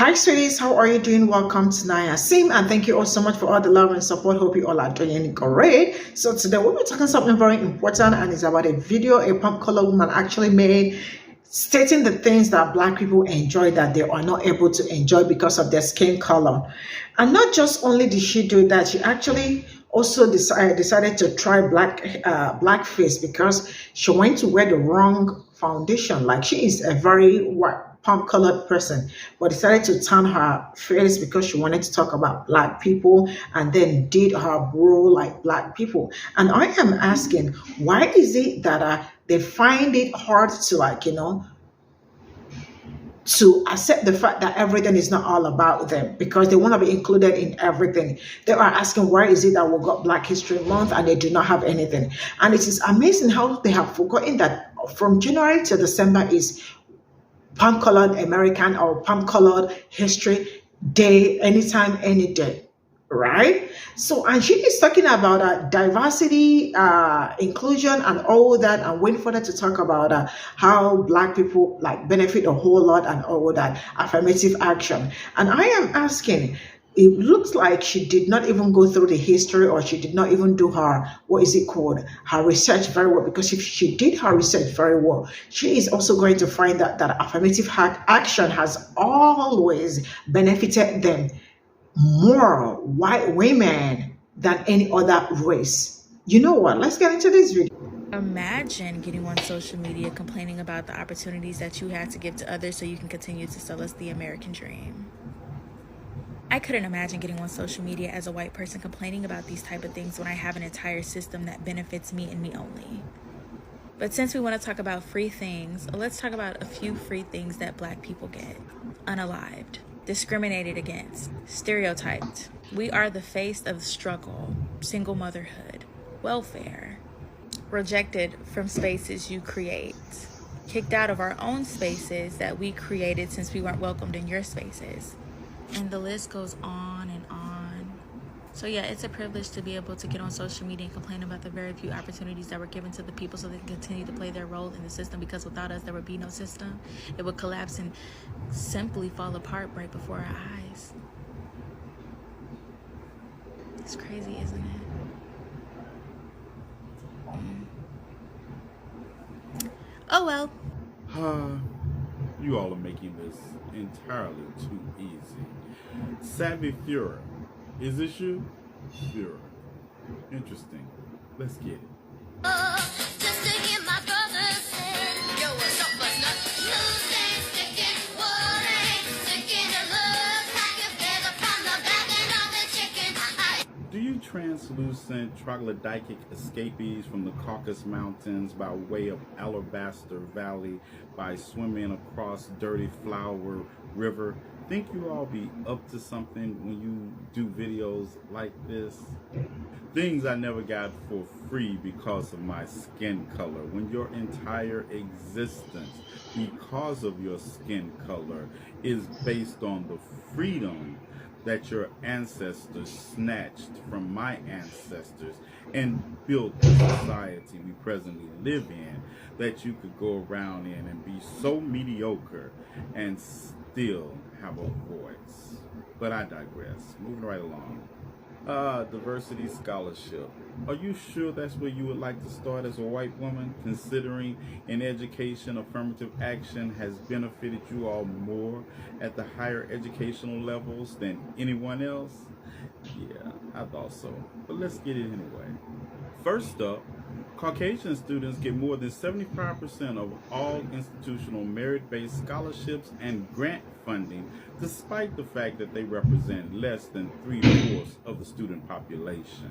Hi, sweeties. How are you doing? Welcome to Naya Sim, and thank you all so much for all the love and support. Hope you all are doing great. So today we'll be talking something very important, and it's about a video a pop color woman actually made, stating the things that Black people enjoy that they are not able to enjoy because of their skin color. And not just only did she do that, she actually also decided to try blackface because she went to wear the wrong foundation. Like, she is a very white palm colored person, but decided to turn her face because she wanted to talk about Black people, and then did her bro like Black people. And I am asking, why is it that they find it hard to, to accept the fact that everything is not all about them, because they want to be included in everything. They are asking, why is it that we got Black History Month and they do not have anything? And it is amazing how they have forgotten that from January to December is palm colored American or palm colored history day, anytime, any day, right? So, and she is talking about diversity, inclusion, and all that, and waiting for her to talk about how Black people like benefit a whole lot and all that affirmative action. And I am asking, it looks like she did not even go through the history, or she did not even do her, what is it called, her research very well. Because if she did her research very well, she is also going to find that affirmative action has always benefited them more, white women, than any other race. You know what, let's get into this video. Imagine getting on social media complaining about the opportunities that you had to give to others so you can continue to sell us the American dream. I couldn't imagine getting on social media as a white person complaining about these type of things when I have an entire system that benefits me and me only. But since we want to talk about free things, let's talk about a few free things that Black people get. Unalived, discriminated against, stereotyped. We are the face of the struggle, single motherhood, welfare. Rejected from spaces you create. Kicked out of our own spaces that we created since we weren't welcomed in your spaces. And the list goes on and on. So yeah, it's a privilege to be able to get on social media and complain about the very few opportunities that were given to the people so they can continue to play their role in the system, because without us, there would be no system. It would collapse and simply fall apart right before our eyes. It's crazy, isn't it? Oh well. You all are making this entirely too easy. Savvy Führer. Is this you? Führer. Interesting. Let's get it. Just to hear my brother say, yo, what's up, what's up? News ain't sticking, wood ain't sticking. It looks like your feathers upon the back end of the chicken. Do you translucent troglodytic escapees from the Caucasus Mountains by way of Alabaster Valley by swimming across Dirty Flower River think you all be up to something when you do videos like this? Things I never got for free because of my skin color, when your entire existence because of your skin color is based on the freedom that your ancestors snatched from my ancestors and built the society we presently live in, that you could go around in and be so mediocre and still have a voice. But I digress. Moving right along. Diversity scholarship. Are you sure that's where you would like to start as a white woman, considering in education affirmative action has benefited you all more at the higher educational levels than anyone else? Yeah, I thought so. But let's get it anyway. First up, Caucasian students get more than 75% of all institutional merit-based scholarships and grant funding, despite the fact that they represent less than 3/4 of the student population.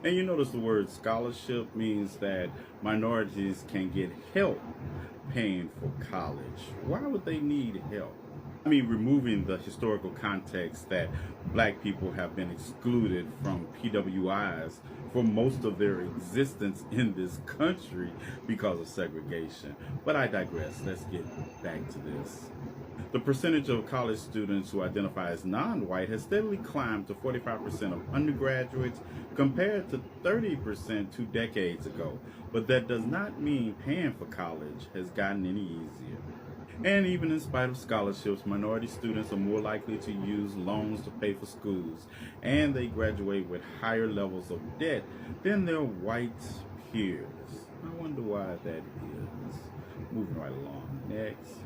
And you notice the word scholarship means that minorities can get help paying for college. Why would they need help? I mean, removing the historical context that Black people have been excluded from PWIs for most of their existence in this country because of segregation. But I digress. Let's get back to this. The percentage of college students who identify as non-white has steadily climbed to 45% of undergraduates compared to 30% 2 decades ago. But that does not mean paying for college has gotten any easier. And even in spite of scholarships, minority students are more likely to use loans to pay for schools, and they graduate with higher levels of debt than their white peers. I wonder why that is. Moving right along. Next.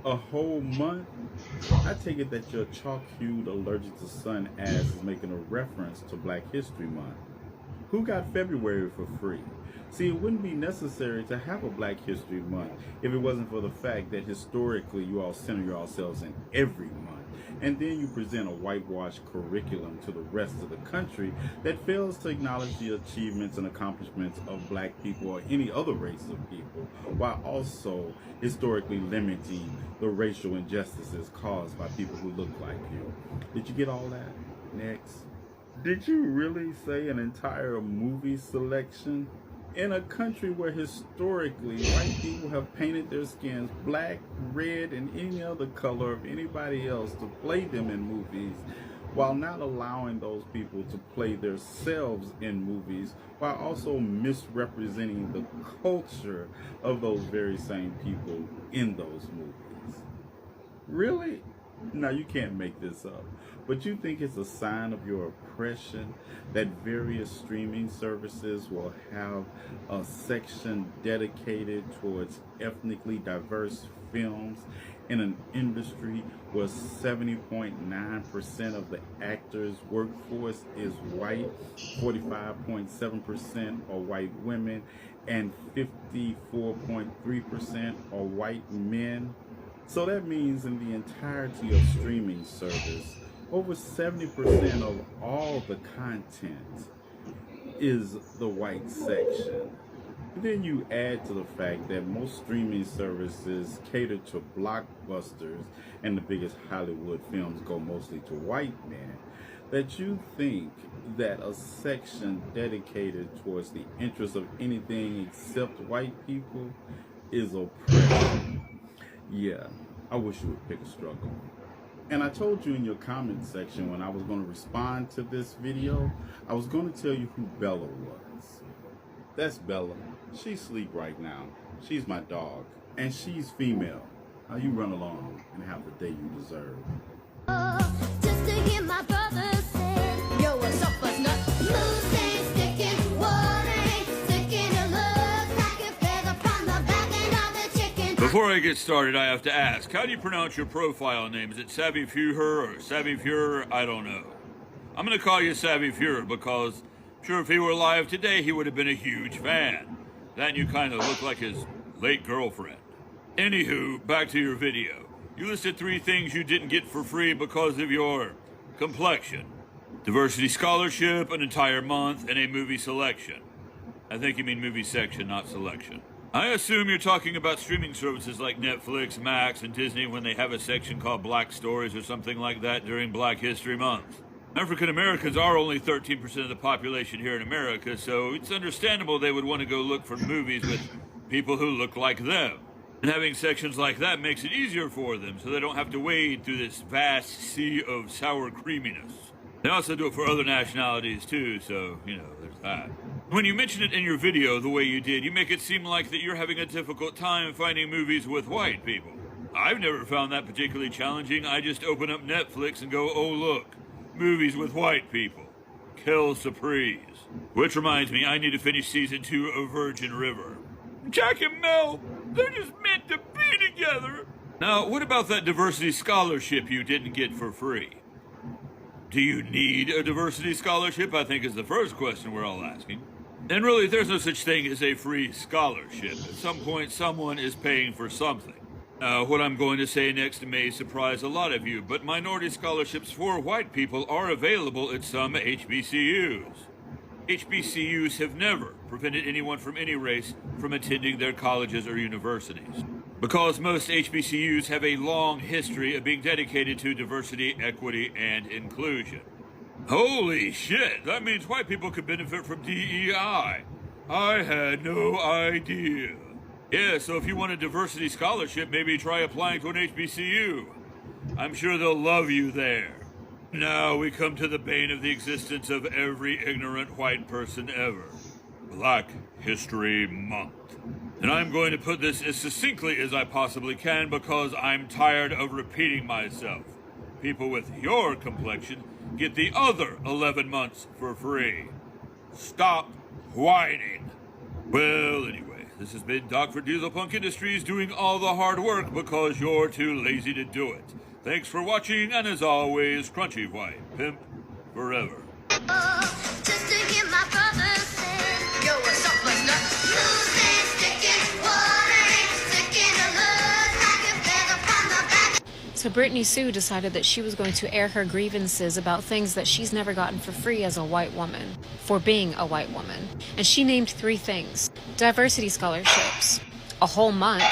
A whole month? I take it that your chalk-hued allergic to sun ass is making a reference to Black History Month. Who got February for free? See, it wouldn't be necessary to have a Black History Month if it wasn't for the fact that historically you all center yourselves in every month, and then you present a whitewashed curriculum to the rest of the country that fails to acknowledge the achievements and accomplishments of Black people or any other race of people, while also historically limiting the racial injustices caused by people who look like you. Did you get all that? Next. Did you really say an entire movie selection? In a country where historically white people have painted their skins black, red, and any other color of anybody else to play them in movies, while not allowing those people to play themselves in movies, while also misrepresenting the culture of those very same people in those movies. Really? No, you can't make this up. But you think it's a sign of your oppression that various streaming services will have a section dedicated towards ethnically diverse films in an industry where 70.9% of the actors' workforce is white, 45.7% are white women, and 54.3% are white men? So that means in the entirety of streaming service, over 70% of all the content is the white section. Then you add to the fact that most streaming services cater to blockbusters and the biggest Hollywood films go mostly to white men, that you think that a section dedicated towards the interests of anything except white people is oppression. Yeah, I wish you would pick a struggle. And I told you in your comment section when I was going to respond to this video, I was going to tell you who Bella was. That's Bella. She's asleep right now. She's my dog. And she's female. Now you run along and have the day you deserve. Just to hear my brother say, yo, what's up, what's not? Moves ain't sticking, water ain't sticking, it looks like a feather from the back end of the chicken. Before I get started, I have to ask, how do you pronounce your profile name? Is it Savvy Führer or Savvy Führer? I don't know. I'm going to call you Savvy Führer because I'm sure if he were alive today, he would have been a huge fan. Then you kind of look like his late girlfriend. Anywho, back to your video. You listed 3 things you didn't get for free because of your complexion. Diversity scholarship, an entire month, and a movie selection. I think you mean movie section, not selection. I assume you're talking about streaming services like Netflix, Max, and Disney when they have a section called Black Stories or something like that during Black History Month. African Americans are only 13% of the population here in America, so it's understandable they would want to go look for movies with people who look like them. And having sections like that makes it easier for them, so they don't have to wade through this vast sea of sour creaminess. They also do it for other nationalities too, so, there's that. When you mention it in your video the way you did, you make it seem like that you're having a difficult time finding movies with white people. I've never found that particularly challenging. I just open up Netflix and go, oh look, movies with white people. Quelle surprise. Which reminds me, I need to finish season 2 of Virgin River. Jack and Mel, they're just meant to be together. Now, what about that diversity scholarship you didn't get for free? Do you need a diversity scholarship? I think is the first question we're all asking. And really, there's no such thing as a free scholarship. At some point, someone is paying for something. Now, what I'm going to say next may surprise a lot of you, but minority scholarships for white people are available at some HBCUs. HBCUs have never prevented anyone from any race from attending their colleges or universities, because most HBCUs have a long history of being dedicated to diversity, equity, and inclusion. Holy shit, that means white people could benefit from DEI. I had no idea. Yeah, so if you want a diversity scholarship, maybe try applying to an HBCU. I'm sure they'll love you there. Now we come to the bane of the existence of every ignorant white person ever. Black History Month. And I'm going to put this as succinctly as I possibly can because I'm tired of repeating myself. People with your complexion get the other 11 months for free. Stop whining. Well, anyway, this has been Doc for Diesel Punk Industries doing all the hard work because you're too lazy to do it. Thanks for watching, and as always, crunchy white, pimp forever. Just to hear my brother say, yo, what's up, what's up? Loose ain't sticking, water ain't sticking, a look like a feather from the back. So Brittany Sue decided that she was going to air her grievances about things that she's never gotten for free as a white woman, for being a white woman. And she named 3 things: diversity scholarships, a whole month,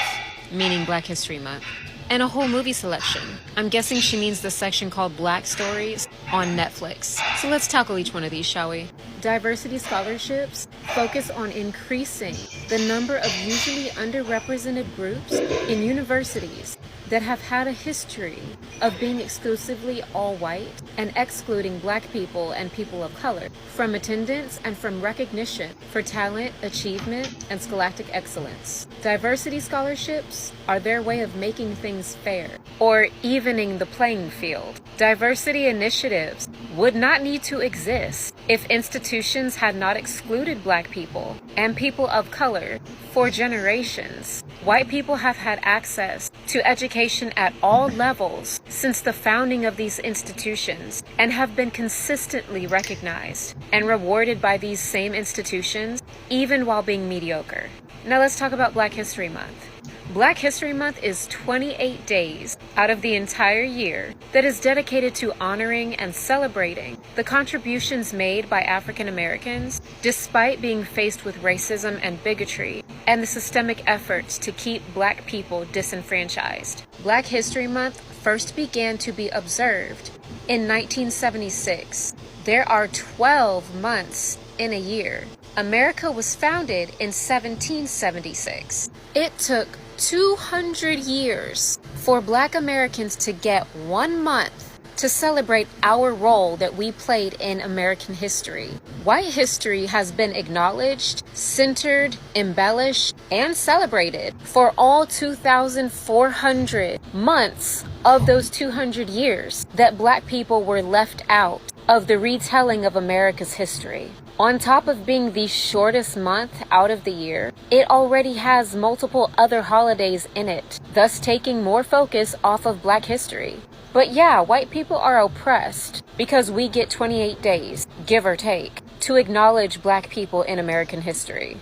meaning Black History Month, and a whole movie selection. I'm guessing she means the section called Black Stories on Netflix. So let's tackle each one of these, shall we? Diversity scholarships focus on increasing the number of usually underrepresented groups in universities that have had a history of being exclusively all white and excluding Black people and people of color from attendance and from recognition for talent, achievement, and scholastic excellence. Diversity scholarships are their way of making things fair or evening the playing field. Diversity initiatives would not need to exist if institutions had not excluded Black people and people of color for generations. White people have had access to education at all levels since the founding of these institutions and have been consistently recognized and rewarded by these same institutions, even while being mediocre. Now let's talk about Black History Month. Black History Month is 28 days out of the entire year that is dedicated to honoring and celebrating the contributions made by African Americans despite being faced with racism and bigotry and the systemic efforts to keep Black people disenfranchised. Black History Month first began to be observed in 1976. There are 12 months in a year. America was founded in 1776. It took 200 years for Black Americans to get 1 month to celebrate our role that we played in American history. White history has been acknowledged, centered, embellished, and celebrated for all 2,400 months of those 200 years that Black people were left out of the retelling of America's history. On top of being the shortest month out of the year, it already has multiple other holidays in it, thus taking more focus off of Black history. But yeah, white people are oppressed because we get 28 days, give or take, to acknowledge Black people in American history.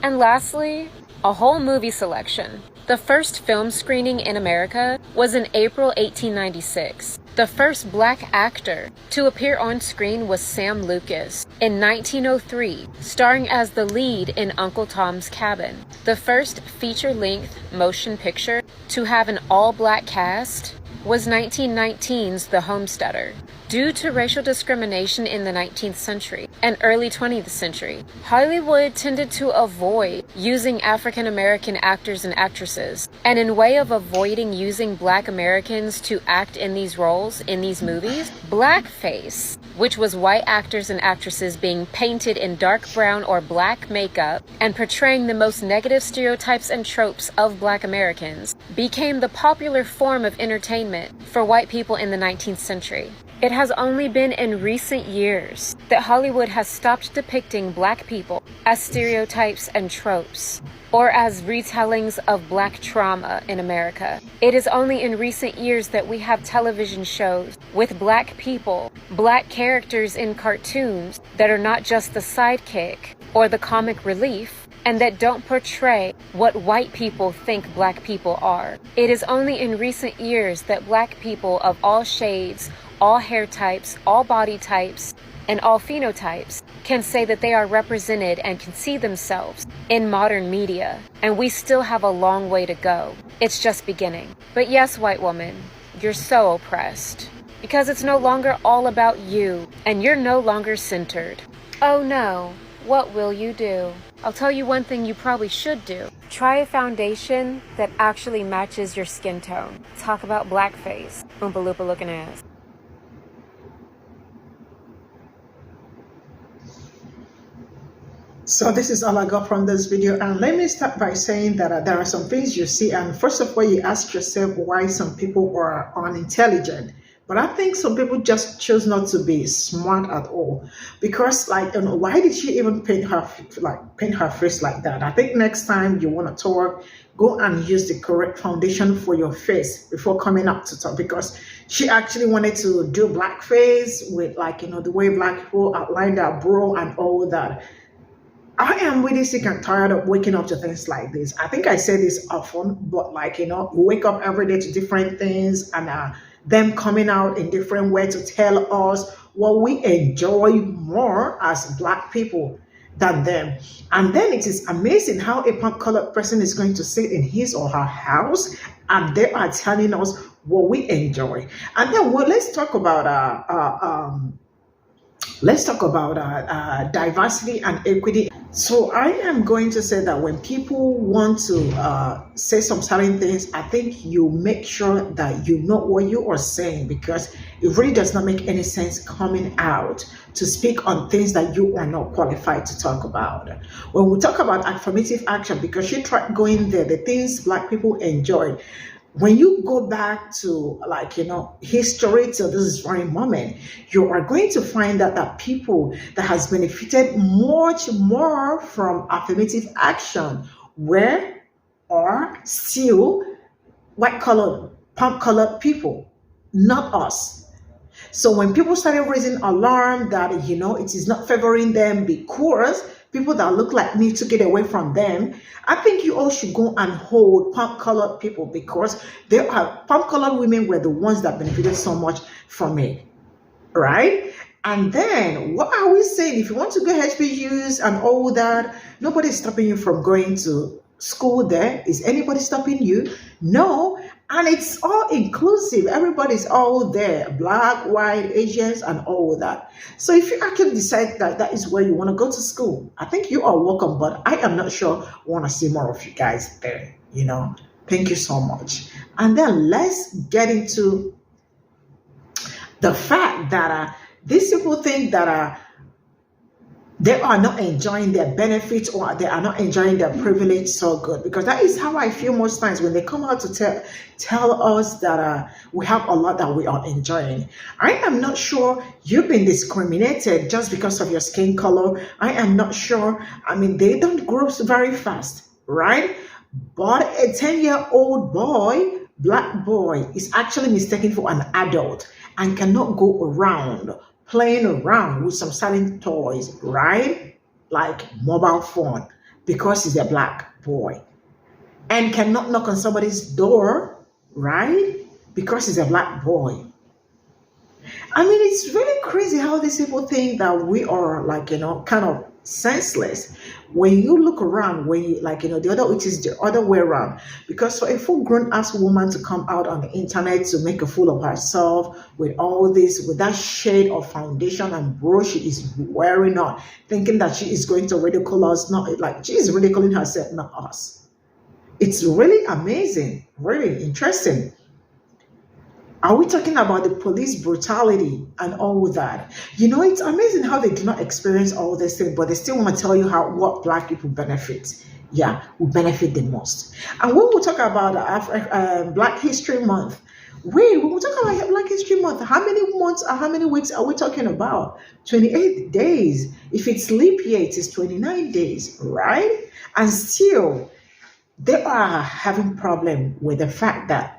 And lastly, a whole movie selection. The first film screening in America was in April 1896. The first Black actor to appear on screen was Sam Lucas in 1903, starring as the lead in Uncle Tom's Cabin. The first feature-length motion picture to have an all-Black cast was 1919's The Homesteader. Due to racial discrimination in the 19th century and early 20th century, Hollywood tended to avoid using African American actors and actresses. And in way of avoiding using Black Americans to act in these roles in these movies, blackface, which was white actors and actresses being painted in dark brown or black makeup and portraying the most negative stereotypes and tropes of Black Americans, became the popular form of entertainment for white people in the 19th century. It has only been in recent years that Hollywood has stopped depicting Black people as stereotypes and tropes, or as retellings of Black trauma in America. It is only in recent years that we have television shows with Black people, Black characters in cartoons that are not just the sidekick or the comic relief, and that don't portray what white people think Black people are. It is only in recent years that Black people of all shades, all hair types, all body types, and all phenotypes can say that they are represented and can see themselves in modern media. And we still have a long way to go. It's just beginning. But yes, white woman, you're so oppressed. Because it's no longer all about you, and you're no longer centered. Oh no, what will you do? I'll tell you one thing you probably should do. Try a foundation that actually matches your skin tone. Talk about blackface. Oompa Loompa looking ass. So this is all I got from this video, and let me start by saying that there are some things you see, and first of all you ask yourself why some people are unintelligent. But I think some people just choose not to be smart at all, because like, you know, why did she even paint her face like that? I think next time you want to talk, go and use the correct foundation for your face before coming up to talk, because she actually wanted to do blackface with, like, you know, the way black people outline their brow and all that. I am really sick and tired of waking up to things like this. I think I say this often, but like, you know, we wake up every day to different things, and them coming out in different ways to tell us what we enjoy more as black people than them. And then it is amazing how a colored person is going to sit in his or her house and they are telling us what we enjoy. And then, well, let's talk about diversity and equity. So I am going to say that when people want to say some certain things, I think you make sure that you know what you are saying, because it really does not make any sense coming out to speak on things that you are not qualified to talk about. When we talk about affirmative action, because she tried going there, the things black people enjoyed, when you go back to, like, you know, history till this very moment, you are going to find that people that has benefited much more from affirmative action are still white colored, punk colored people, not us. So when people started raising alarm that, you know, it is not favoring them because people that look like me took it away from them, I think you all should go and hold punk-colored people, because there are punk-colored women were the ones that benefited so much from it, right? And then what are we saying? If you want to go HBCUs and all that, nobody's stopping you from going to school there. Is anybody stopping you? No. And it's all inclusive. Everybody's all there, black, white, Asians, and all that. So if you actually decide that that is where you want to go to school, I think you are welcome, but I am not sure I want to see more of you guys there, you know. Thank you so much. And then let's get into the fact that these people think that they are not enjoying their benefits, or they are not enjoying their privilege so good, because that is how I feel most times when they come out to tell us that we have a lot that we are enjoying. I am not sure you've been discriminated just because of your skin color. I am not sure. I mean, they don't grow very fast, right? But a 10-year-old boy, black boy, is actually mistaken for an adult and cannot go around playing around with some certain toys, right? Like mobile phone, because he's a black boy, and cannot knock on somebody's door, right? Because he's a black boy. I mean, it's really crazy how these people think that we are, like, you know, kind of senseless. When you look around, when you, like, you know, it is the other way around. Because for a full grown ass woman to come out on the internet to make a fool of herself with all this, with that shade of foundation and brow she is wearing on, thinking that she is going to ridicule us, not like she is ridiculing herself, not us. It's really amazing, really interesting. Are we talking about the police brutality and all that? You know, it's amazing how they do not experience all this thing, but they still want to tell you what black people benefit. Yeah, we benefit the most. And when we talk about Black History Month, when we talk about Black History Month, how many months or how many weeks are we talking about? 28 days. If it's leap year, it is 29 days, right? And still, they are having problem with the fact that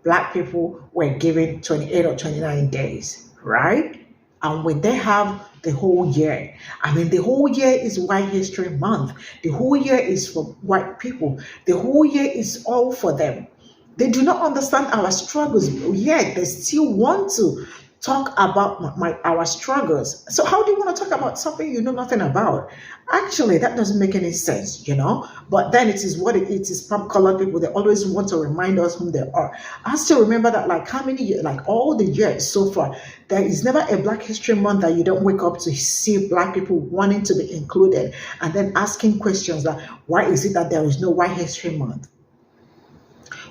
black people were given 28 or 29 days, right? And when they have the whole year, I mean, the whole year is White History Month. The whole year is for white people. The whole year is all for them. They do not understand our struggles, yet they still want to talk about our struggles. So how do you want to talk about something you know nothing about? Actually, that doesn't make any sense, you know. But then it is what it is. Pop-colored people, they always want to remind us who they are. I still remember that, like, how many years, like all the years so far, there is never a Black History Month that you don't wake up to see black people wanting to be included and then asking questions like, why is it that there is no White History Month?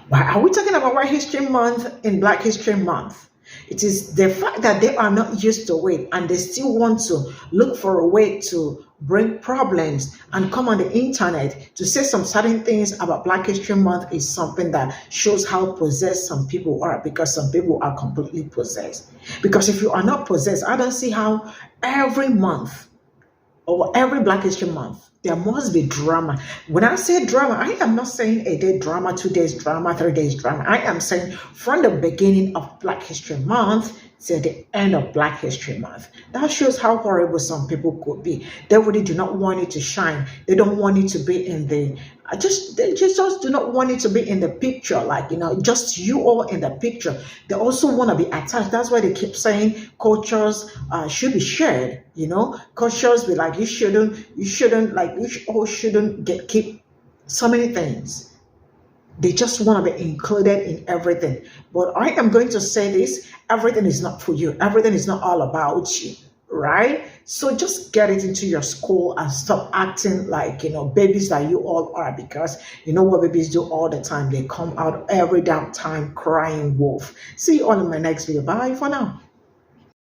Why are we talking about White History Month in Black History Month? It is the fact that they are not used to it and they still want to look for a way to bring problems and come on the internet to say some certain things about Black History Month is something that shows how possessed some people are, because some people are completely possessed. Because if you are not possessed, I don't see how every month or every Black History Month, there must be drama. When I say drama, I am not saying a day drama, 2 days drama, 3 days drama. I am saying from the beginning of Black History Month to the end of Black History Month. That shows how horrible some people could be. They really do not want it to shine. They don't want it to be in the they just do not want it to be in the picture, like, just you all in the picture. They also want to be attached. That's why they keep saying cultures should be shared. Cultures be like, you shouldn't, like, all shouldn't keep so many things. They just want to be included in everything. But I am going to say this: everything is not for you. Everything is not all about you, right? So just get it into your school and stop acting like, babies that you all are, because you know what babies do all the time. They come out every damn time crying wolf. See you all in my next video. Bye for now.